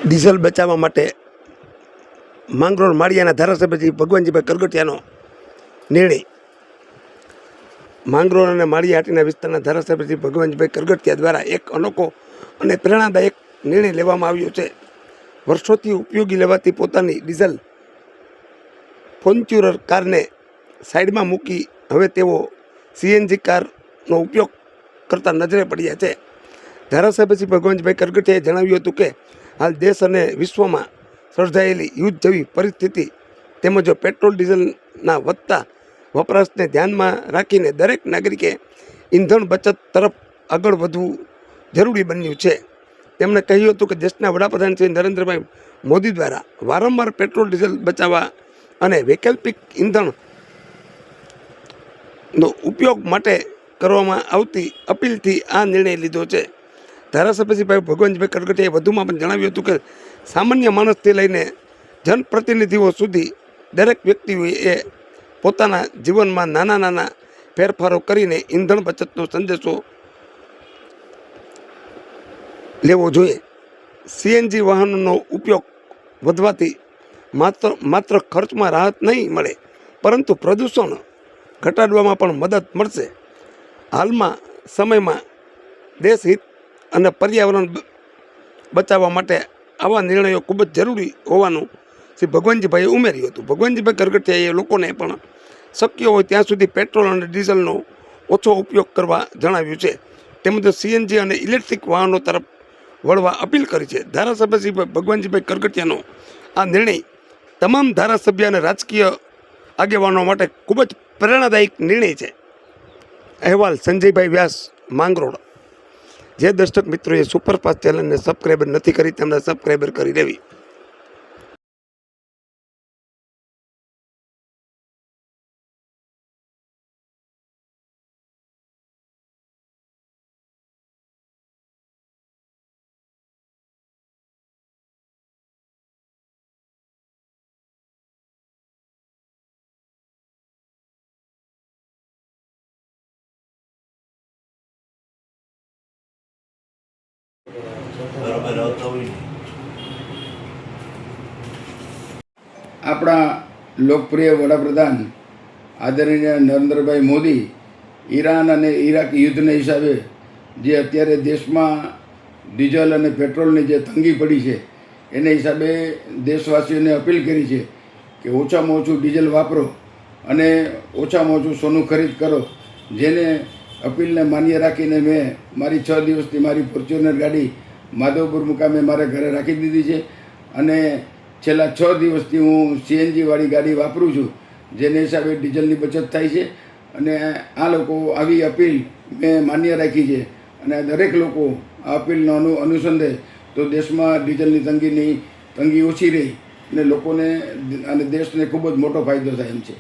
Diesel બચાવવા માટે માંગરોળ માળિયાના ધારાસભ્યજી ભગવાનજીભાઈ કરગટિયાનો નિર્ણય. માંગરોળ અને માળિયાહાટીના વિસ્તારના ધારાસભ્યજી ભગવાનજીભાઈ કરગટિયા દ્વારા એક અનોખો અને પ્રેરણાદાયક નિર્ણય લેવામાં આવ્યો છે. વર્ષોથી ઉપયોગી લેવાતી પોતાની ડીઝલ ફોર્ચ્યુનર કારને સાઈડમાં મૂકી હવે તેઓ સીએનજી કારનો ઉપયોગ કરતા નજરે પડ્યા છે. ધારાસભ્યશ્રી ભગવાનજીભાઈ કરગટિયાએ જણાવ્યું હતું કે હાલ દેશ અને વિશ્વમાં સર્જાયેલી યુદ્ધ જેવી પરિસ્થિતિ તેમજ પેટ્રોલ ડીઝલના વધતા વપરાશને ધ્યાનમાં રાખીને દરેક નાગરિકે ઈંધણ બચત તરફ આગળ વધવું જરૂરી બન્યું છે. તેમણે કહ્યું હતું કે દેશના વડાપ્રધાન શ્રી નરેન્દ્રભાઈ મોદી દ્વારા વારંવાર પેટ્રોલ ડીઝલ બચાવવા અને વૈકલ્પિક ઈંધણનો ઉપયોગ માટે કરવામાં આવતી અપીલથી આ નિર્ણય લીધો છે. ધારાસભ્યશ્રી ભગવાનજીભાઈ કરગટિયાએ વધુમાં પણ જણાવ્યું હતું કે સામાન્ય માણસથી લઈને જનપ્રતિનિધિઓ સુધી દરેક વ્યક્તિઓએ પોતાના જીવનમાં નાના નાના ફેરફારો કરીને ઈંધણ બચતનો સંદેશો લેવો જોઈએ. સીએનજી વાહનોનો ઉપયોગ વધવાથી માત્ર ખર્ચમાં રાહત નહીં મળે પરંતુ પ્રદૂષણ ઘટાડવામાં પણ મદદ મળશે. હાલમાં સમયમાં દેશ હિત અને પર્યાવરણ બચાવવા માટે આવા નિર્ણયો ખૂબ જ જરૂરી હોવાનું શ્રી ભગવાનજીભાઈએ ઉમેર્યું હતું. ભગવાનજીભાઈ કરગટિયાએ લોકોને પણ શક્ય હોય ત્યાં સુધી પેટ્રોલ અને ડીઝલનો ઓછો ઉપયોગ કરવા જણાવ્યું છે. તેમજ સીએનજી અને ઇલેક્ટ્રિક વાહનો તરફ વળવા અપીલ કરી છે. ધારાસભ્ય શ્રી ભગવાનજીભાઈ કરગટિયાનો આ નિર્ણય તમામ ધારાસભ્ય અને રાજકીય આગેવાનો માટે ખૂબ જ પ્રેરણાદાયક નિર્ણય છે. અહેવાલ સંજયભાઈ વ્યાસ, માંગરોળ. જે દર્શક મિત્રોએ સુપરફાસ્ટ ચેનલને સબસ્ક્રાઈબર નથી કરી તેમણે સબસ્ક્રાઈબર કરી લેવી. આપણા લોકપ્રિય વડાપ્રધાન આદરણીય નરેન્દ્રભાઈ મોદી ઈરાન અને ઈરાક યુદ્ધના હિસાબે જે અત્યારે દેશમાં ડીઝલ અને પેટ્રોલની જે તંગી પડી છે એને હિસાબે દેશવાસીઓને અપીલ કરી છે કે ઓછામાં ઓછું ડીઝલ વાપરો અને ઓછામાં ઓછું સોનું ખરીદ કરો. જેને અપીલને માન્ય રાખીને મેં મારી 6 દિવસથી મારી ફોર્ચ્યુનર ગાડી માધવપુર મુકામે મારા ઘરે રાખી દીધી છે અને છેલ્લા 6 દિવસથી હું સીએનજીવાળી ગાડી વાપરું છું, જેને હિસાબે ડીઝલની બચત થાય છે. અને આ લોકો આવી અપીલ મેં માન્ય રાખી છે અને દરેક લોકો આ અપીલનો અનુસંધે તો દેશમાં ડીઝલની તંગી ઓછી રહી અને લોકોને અને દેશને ખૂબ જ મોટો ફાયદો થાય એમ છે.